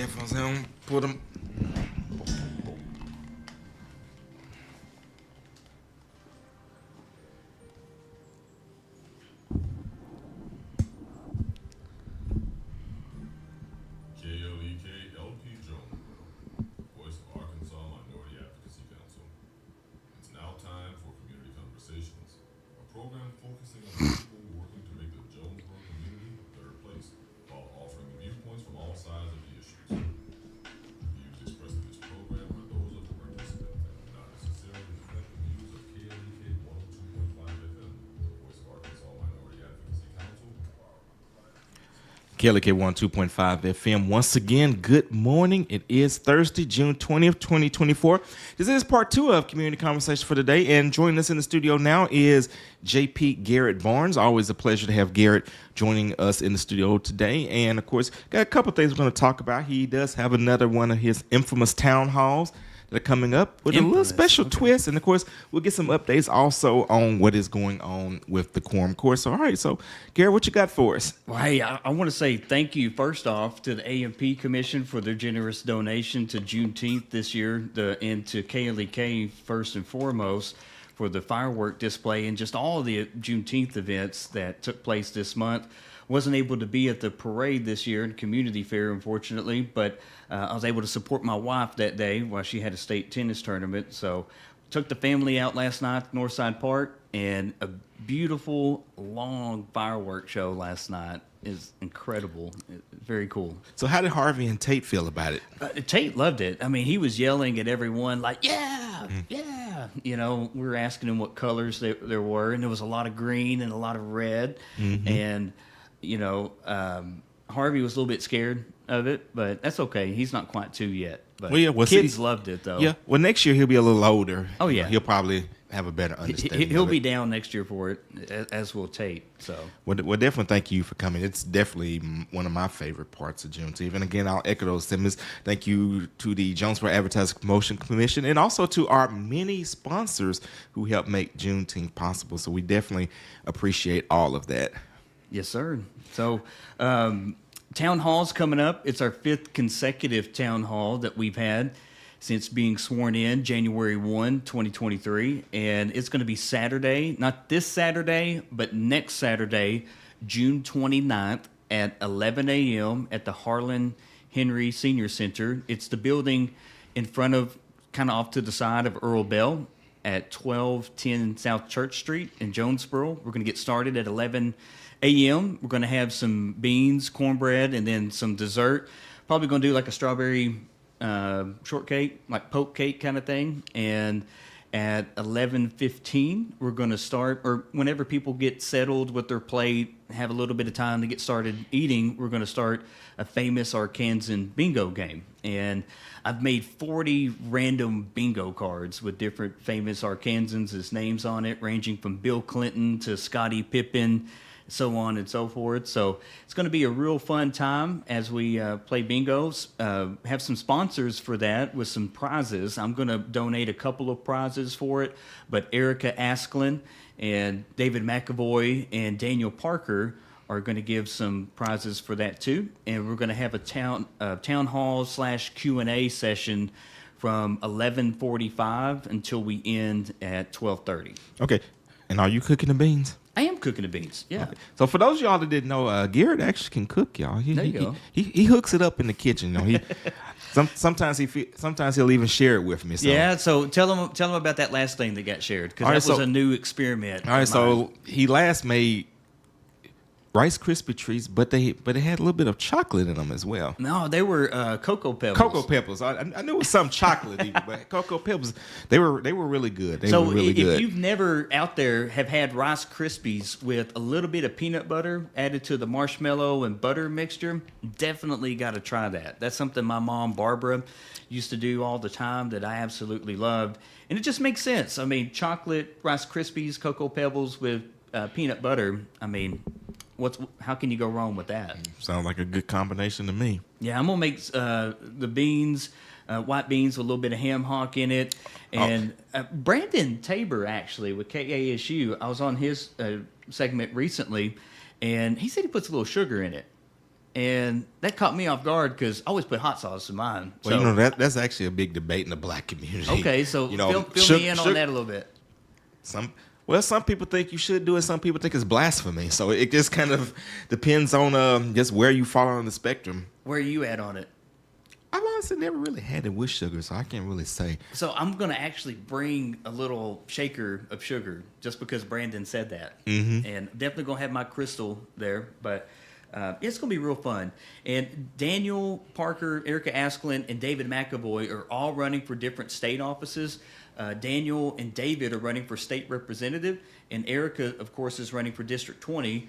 headphones on. Put them. KLEK-LP Jones, Voice of Arkansas Minority Advocacy Council. It's now time for Community Conversations, a program focusing on people working to make the Jonesboro community a better place while offering viewpoints from all sides of the issues. The views expressed in this program are those of the participant and do not necessarily reflect the views of KLEK 102.5 FM, the Voice of Arkansas Minority Advocacy Council. KLK 102.5 FM. Once again, good morning. It is Thursday, June 20th, 2024. This is part 2 of Community Conversation for today. And joining us in the studio now is JP Garrett Barnes. Always a pleasure to have Garrett joining us in the studio today. And, of course, got a couple things we're going to talk about. He does have another one of his infamous town halls that are coming up with a little special twist. And, of course, we'll get some updates also on what is going on with the quorum course. So, all right. So, Garrett, what you got for us? Well, hey, I want to say thank you first off to the A&P Commission for their generous donation to Juneteenth this year, and to KLEK first and foremost for the firework display and just all of the Juneteenth events that took place this month. Wasn't able to be at the parade this year, community fair, unfortunately, but I was able to support my wife that day while she had a state tennis tournament. So took the family out last night at Northside Park, and a beautiful, long fireworks show last night is incredible. Very cool. So how did Harvey and Tate feel about it? Tate loved it. I mean, he was yelling at everyone like, yeah, yeah. You know, we were asking him what colors there were, and there was a lot of green and a lot of red. And, you know, Harvey was a little bit scared of it, but that's okay. He's not quite 2 yet. But kids loved it, though. Yeah. Well, next year he'll be a little older. Oh, yeah. He'll probably have a better understanding. He'll be down next year for it, as will Tate. So, well, definitely thank you for coming. It's definitely one of my favorite parts of Juneteenth. And again, I'll echo those sentiments. Thank you to the Jonesboro Advertising Promotion Commission and also to our many sponsors who help make Juneteenth possible. So we definitely appreciate all of that. Yes, sir. So, town hall's coming up. It's our 5th consecutive town hall that we've had since being sworn in January 1, 2023. And it's going to be Saturday, not this Saturday, but next Saturday, June 29th at 11 a.m. at the Harlan Henry Senior Center. It's the building in front of, kind of off to the side of Earl Bell at 1210 South Church Street in Jonesboro. We're going to get started at 11 a.m. We're going to have some beans, cornbread, and then some dessert. Probably going to do like a strawberry shortcake, like poke cake kind of thing. And at 11:15, we're going to start, or whenever people get settled with their plate, have a little bit of time to get started eating, we're going to start a famous Arkansan bingo game. And I've made 40 random bingo cards with different famous Arkansans' names on it, ranging from Bill Clinton to Scottie Pippen, so on and so forth. So it's going to be a real fun time as we play bingos. Have some sponsors for that with some prizes. I'm going to donate a couple of prizes for it, but Erica Asklin and David McAvoy and Daniel Parker are going to give some prizes for that too. And we're going to have a town hall / Q&A session from 11:45 until we end at 12:30. Okay. And are you cooking the beans? I am cooking the beans, yeah. Okay. So for those of y'all that didn't know, Garrett actually can cook, y'all. There you go. He hooks it up in the kitchen. You know, sometimes he'll even share it with me. So. Yeah. So tell him about that last thing that got shared, because that was a new experiment. All right. So he last made Rice Krispie treats, but they had a little bit of chocolate in them as well. No, they were Cocoa Pebbles. Cocoa Pebbles. I knew it was some chocolate, but Cocoa Pebbles. They were really good. They were really good. If you've never out there have had Rice Krispies with a little bit of peanut butter added to the marshmallow and butter mixture, definitely got to try that. That's something my mom Barbara used to do all the time that I absolutely loved, and it just makes sense. I mean, chocolate Rice Krispies, Cocoa Pebbles with peanut butter. I mean, how can you go wrong with that? Sounds like a good combination to me. Yeah, I'm gonna make the beans, white beans with a little bit of ham hock in it, and Brandon Tabor actually with KASU. I was on his segment recently, and he said he puts a little sugar in it. And that caught me off guard because I always put hot sauce in mine. Well, So, that's actually a big debate in the black community. okay, so fill me in on that a little bit. Some people think you should do it. Some people think it's blasphemy. So it just kind of depends on just where you fall on the spectrum. Where are you at on it? I've honestly never really had it with sugar, so I can't really say. So I'm going to actually bring a little shaker of sugar just because Brandon said that. Mm-hmm. And definitely going to have my crystal there. But it's going to be real fun. And Daniel Parker, Erica Asklin, and David McAvoy are all running for different state offices. Daniel and David are running for state representative. And Erica, of course, is running for District 20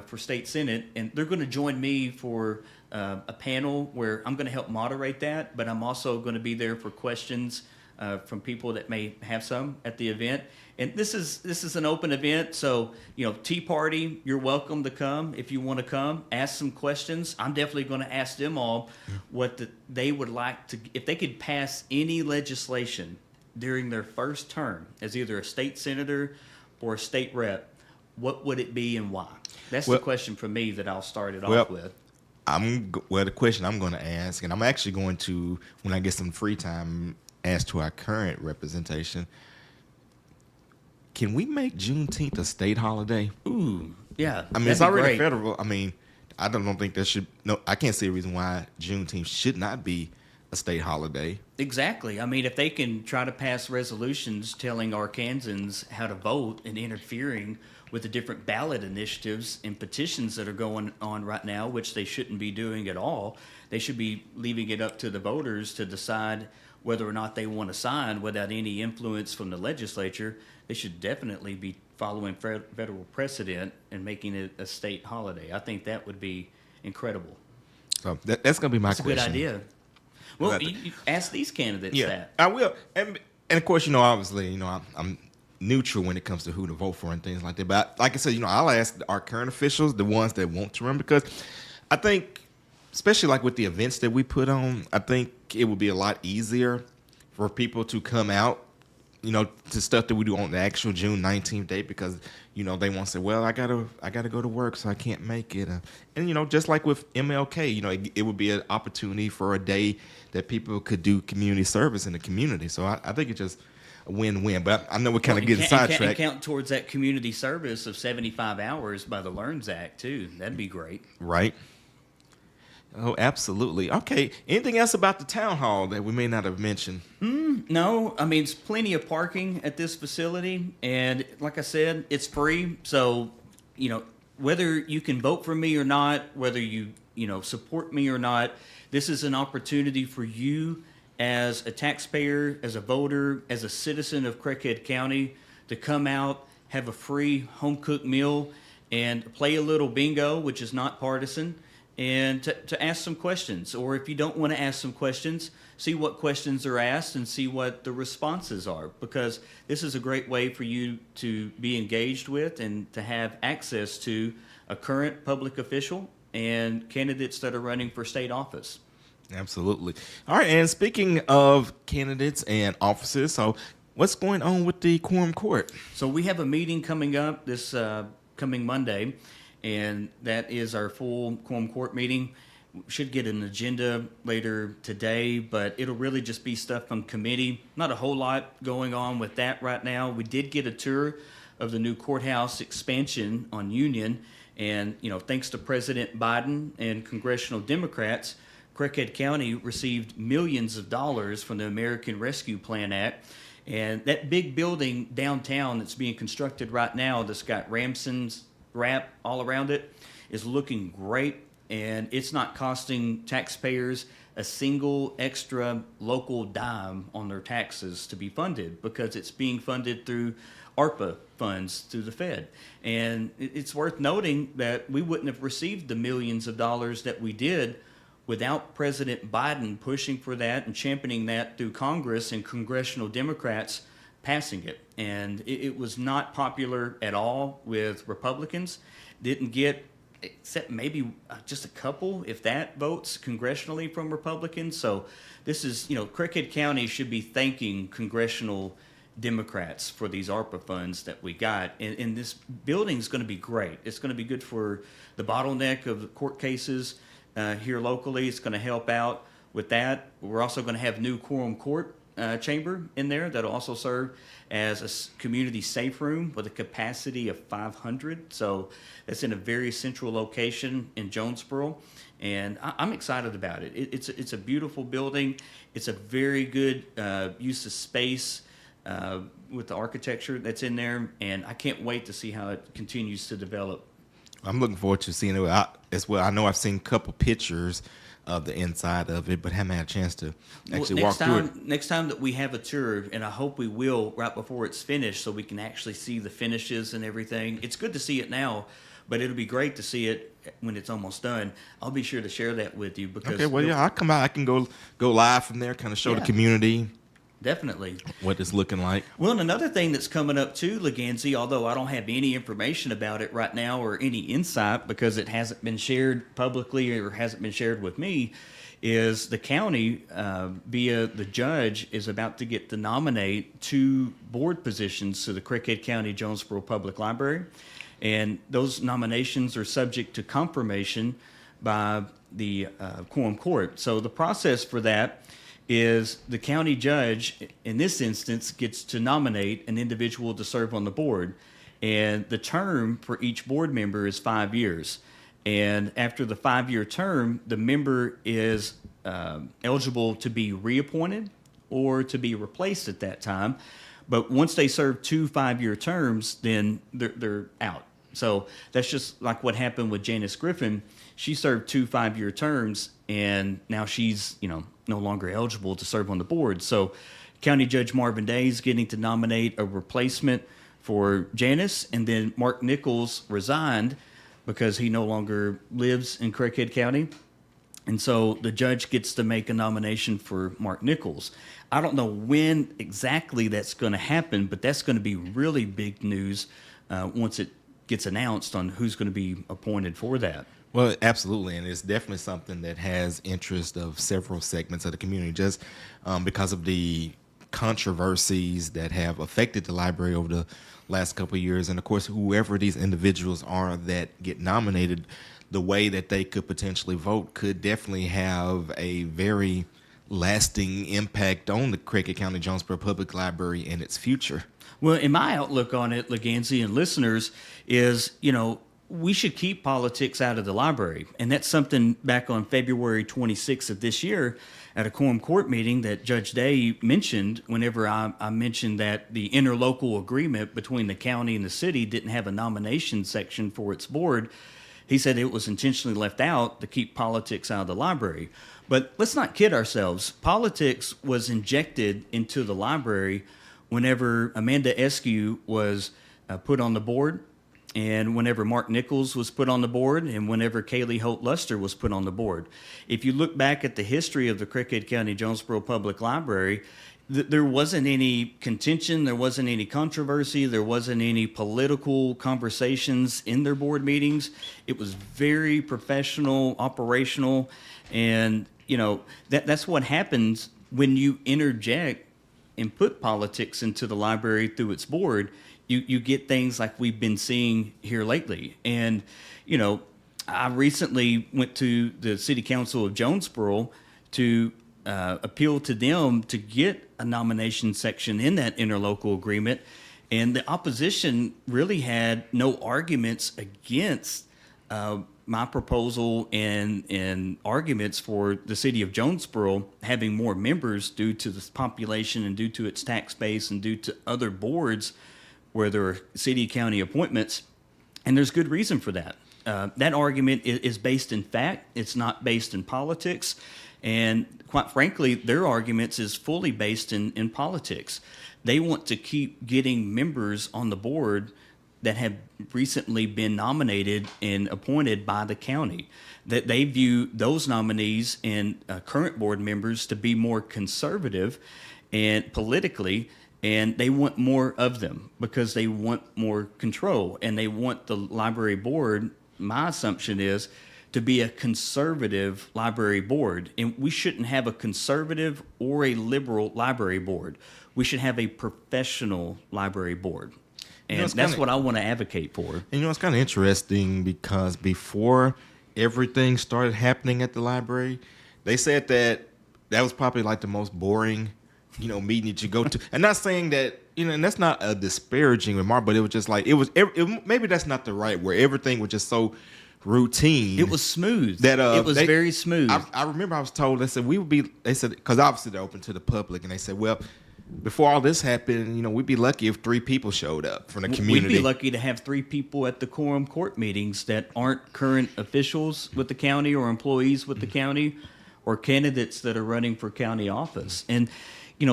for state senate. And they're going to join me for a panel where I'm going to help moderate that, but I'm also going to be there for questions from people that may have some at the event. And this is an open event, so Tea Party, you're welcome to come if you want to come. Ask some questions. I'm definitely going to ask them all what they would like to, if they could pass any legislation during their first term as either a state senator or a state rep. What would it be and why? That's the question for me that I'll start it off with. The question I'm going to ask, and I'm actually going to, when I get some free time, ask to our current representation, can we make Juneteenth a state holiday? Ooh, yeah. I mean, it's already federal. I mean, I don't think that should, I can't see a reason why Juneteenth should not be a state holiday. Exactly. I mean, if they can try to pass resolutions telling Arkansans how to vote and interfering with the different ballot initiatives and petitions that are going on right now, which they shouldn't be doing at all. They should be leaving it up to the voters to decide whether or not they want to sign without any influence from the legislature. They should definitely be following federal precedent and making it a state holiday. I think that would be incredible. So that's going to be my question. That's a good idea. Well, you ask these candidates that. I will. And of course, obviously, I'm neutral when it comes to who to vote for and things like that. But like I said, I'll ask our current officials, the ones that want to run, because I think, especially like with the events that we put on, I think it would be a lot easier for people to come out, to stuff that we do on the actual June 19th date, because, they won't say, well, I gotta go to work, so I can't make it. And, just like with MLK, it would be an opportunity for a day that people could do community service in the community. So I think it's just a win-win. But I know we're kind of getting sidetracked. And count towards that community service of 75 hours by the LEARNS Act, too. That'd be great. Right. Oh, absolutely. Okay. Anything else about the town hall that we may not have mentioned? No. I mean, it's plenty of parking at this facility. And like I said, it's free. So, whether you can vote for me or not, whether you support me or not, this is an opportunity for you as a taxpayer, as a voter, as a citizen of Craighead County to come out, have a free home-cooked meal, and play a little bingo, which is not partisan, and to ask some questions. Or if you don't want to ask some questions, see what questions are asked and see what the responses are, because this is a great way for you to be engaged with and to have access to a current public official and candidates that are running for state office. Absolutely. All right, and speaking of candidates and offices, so what's going on with the Quorum Court? So we have a meeting coming up this coming Monday, and that is our full Quorum Court meeting. We should get an agenda later today, but it'll really just be stuff from committee. Not a whole lot going on with that right now. We did get a tour of the new courthouse expansion on Union, and thanks to President Biden and congressional Democrats, Craighead County received millions of dollars from the American Rescue Plan Act. And that big building downtown that's being constructed right now that's got Ramson's wrap all around it is looking great. And it's not costing taxpayers a single extra local dime on their taxes to be funded, because it's being funded through ARPA funds through the Fed. And it's worth noting that we wouldn't have received the millions of dollars that we did without President Biden pushing for that and championing that through Congress and congressional Democrats passing it. And it was not popular at all with Republicans. Didn't get, except maybe just a couple, if that, votes congressionally from Republicans. So this is, Craighead County should be thanking congressional Democrats for these ARPA funds that we got. And this building is going to be great. It's going to be good for the bottleneck of the court cases. here locally. It's going to help out with that. We're also going to have new quorum court chamber in there that'll also serve as a community safe room with a capacity of 500. So it's in a very central location in Jonesboro, and I'm excited about it. It's a beautiful building. It's a very good use of space with the architecture that's in there, and I can't wait to see how it continues to develop. I'm looking forward to seeing it as well. I know I've seen a couple pictures of the inside of it, but haven't had a chance to actually walk through it. Next time that we have a tour, and I hope we will right before it's finished, so we can actually see the finishes and everything. It's good to see it now, but it'll be great to see it when it's almost done. I'll be sure to share that with you because. Okay, well, yeah, I'll come out. I can go live from there, kind of show the community. Definitely. What it's looking like. Well, and another thing that's coming up too, Leganzi, although I don't have any information about it right now or any insight because it hasn't been shared publicly or hasn't been shared with me, is the county, via the judge, is about to get to nominate 2 board positions to the Craighead County Jonesboro Public Library. And those nominations are subject to confirmation by the quorum court. So the process for that is the county judge, in this instance, gets to nominate an individual to serve on the board. And the term for each board member is 5 years. And after the 5-year term, the member is eligible to be reappointed or to be replaced at that time. But once they serve 2 5-year terms, then they're out. So that's just like what happened with Janice Griffin. She served 2 5-year terms, and now she's, no longer eligible to serve on the board. So County Judge Marvin Day is getting to nominate a replacement for Janice, and then Mark Nichols resigned because he no longer lives in Craighead County. And so the judge gets to make a nomination for Mark Nichols. I don't know when exactly that's going to happen, but that's going to be really big news once it gets announced on who's going to be appointed for that. Well, absolutely, and it's definitely something that has interest of several segments of the community, just because of the controversies that have affected the library over the last couple of years. And of course, whoever these individuals are that get nominated, the way that they could potentially vote could definitely have a very lasting impact on the Craighead County Jonesboro Public Library and its future. Well, in my outlook on it, Leganzi and listeners, is, we should keep politics out of the library. And that's something back on February 26th of this year at a quorum court meeting that Judge Day mentioned whenever I mentioned that the interlocal agreement between the county and the city didn't have a nomination section for its board. He said it was intentionally left out to keep politics out of the library. But let's not kid ourselves. Politics was injected into the library whenever Amanda Eskew was put on the board, and whenever Mark Nichols was put on the board, and whenever Kaylee Holt-Luster was put on the board. If you look back at the history of the Craighead County Jonesboro Public Library, there wasn't any contention, there wasn't any controversy, there wasn't any political conversations in their board meetings. It was very professional, operational, and that's what happens when you interject and put politics into the library through its board. You get things like we've been seeing here lately. And, I recently went to the City Council of Jonesboro to appeal to them to get a nomination section in that interlocal agreement. And the opposition really had no arguments against my proposal and arguments for the city of Jonesboro having more members due to the population and due to its tax base and due to other boards where there are city county appointments. And there's good reason for that. That argument is based in fact. It's not based in politics. And quite frankly, their arguments is fully based in politics. They want to keep getting members on the board that have recently been nominated and appointed by the county. That they view those nominees and current board members to be more conservative and politically, and they want more of them because they want more control, and they want the library board, my assumption is, to be a conservative library board. And we shouldn't have a conservative or a liberal library board. We should have a professional library board. And that's what I want to advocate for. And it's kind of interesting because before everything started happening at the library, they said that was probably like the most boring, meeting that you go to. And not saying that, and that's not a disparaging remark, but it was just like, maybe that's not the right word. Everything was just so routine. It was smooth. That it was very smooth. I remember I was told, they said, because obviously they're open to the public, and they said, well, before all this happened, we'd be lucky if 3 people showed up from the community. We'd be lucky to have 3 people at the quorum court meetings that aren't current officials with the county or employees with the county or candidates that are running for county office. And,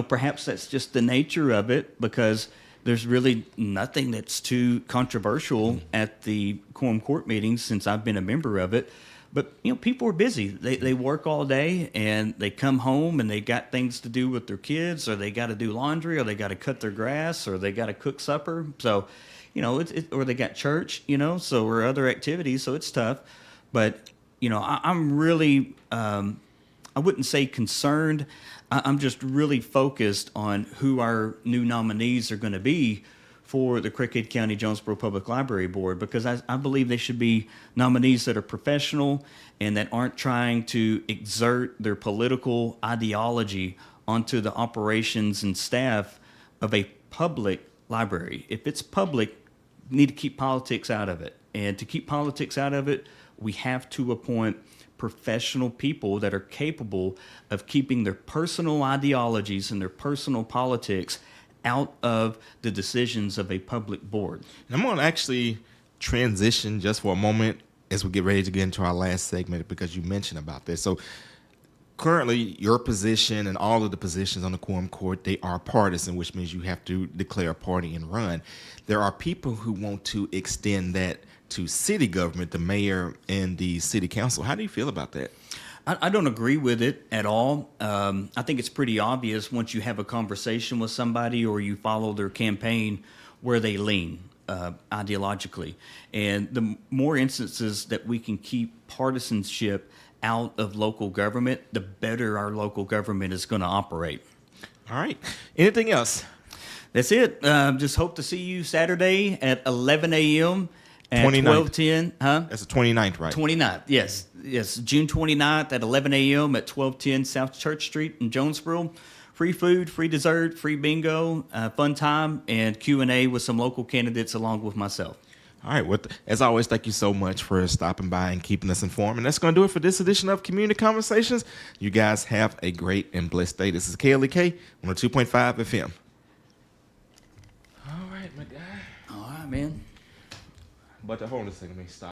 perhaps that's just the nature of it, because there's really nothing that's too controversial at the quorum court meetings since I've been a member of it. But, people are busy. They work all day, and they come home, and they got things to do with their kids, or they got to do laundry, or they got to cut their grass, or they got to cook supper. So, or they got church, or other activities. So it's tough. But, I'm really, I wouldn't say concerned. I'm just really focused on who our new nominees are going to be for the Craighead County Jonesboro Public Library Board, because I believe they should be nominees that are professional and that aren't trying to exert their political ideology onto the operations and staff of a public library. If it's public, we need to keep politics out of it. And to keep politics out of it, we have to appoint professional people that are capable of keeping their personal ideologies and their personal politics out of the decisions of a public board. And I'm going to actually transition just for a moment as we get ready to get into our last segment, because you mentioned about this. So currently, your position and all of the positions on the quorum court, they are partisan, which means you have to declare a party and run. There are people who want to extend that to city government, the mayor and the city council. How do you feel about that? I don't agree with it at all. I think it's pretty obvious once you have a conversation with somebody or you follow their campaign where they lean ideologically. And the more instances that we can keep partisanship out of local government, the better our local government is going to operate. All right. Anything else? That's it. Just hope to see you Saturday at 11 a.m. at 29th. 12:10. Huh? That's the 29th, right? 29th, yes. Yes, June 29th at 11 a.m. at 1210 South Church Street in Jonesboro. Free food, free dessert, free bingo, fun time, and Q&A with some local candidates along with myself. All right. Well, as always, thank you so much for stopping by and keeping us informed. And that's going to do it for this edition of Community Conversations. You guys have a great and blessed day. This is KLEK 102.5 FM. All right, my guy. All right, man. But hold on a second. Let me stop.